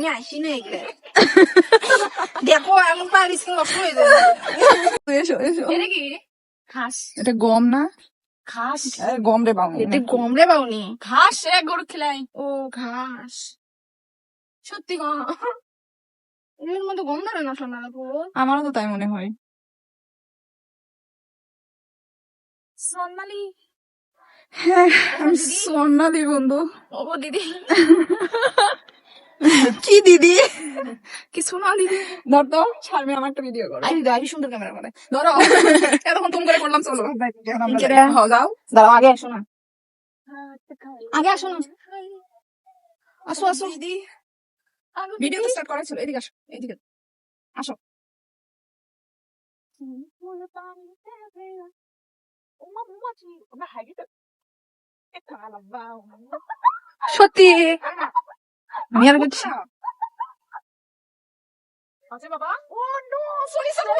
আসি না এগুলো দেখো এমন পারিস নষ্ট হয়ে যাবে এসো এসো এটা কি ঘাস এটা গম না ঘাস গম রে বাবু এটা গম রে বাউনি ঘাস রে গরু খেলাই ও ঘাস সত্যি গো এর মধ্যে গম ধরে না শোনা গো আমারও তো তাই মনে হয় সোনালি হ্যাঁ আমি সোনালি বন্ধু ও দিদি কি দিদি কি সোনালি ধর তো শারমি আমার একটা ভিডিও করো আই দিদি আই সুন্দর ক্যামেরা করে ধরো এতক্ষণ তুমি করে করলাম চলো যাও দাঁড়াও আগে আসো না আগে আসো না আসো আসো দিদি ভিডিও তো স্টার্ট করা ছিল এদিকে আসো এদিকে আসো সত্যি আমি আর বুঝছি আচ্ছা বাবা ও নো সরি সরি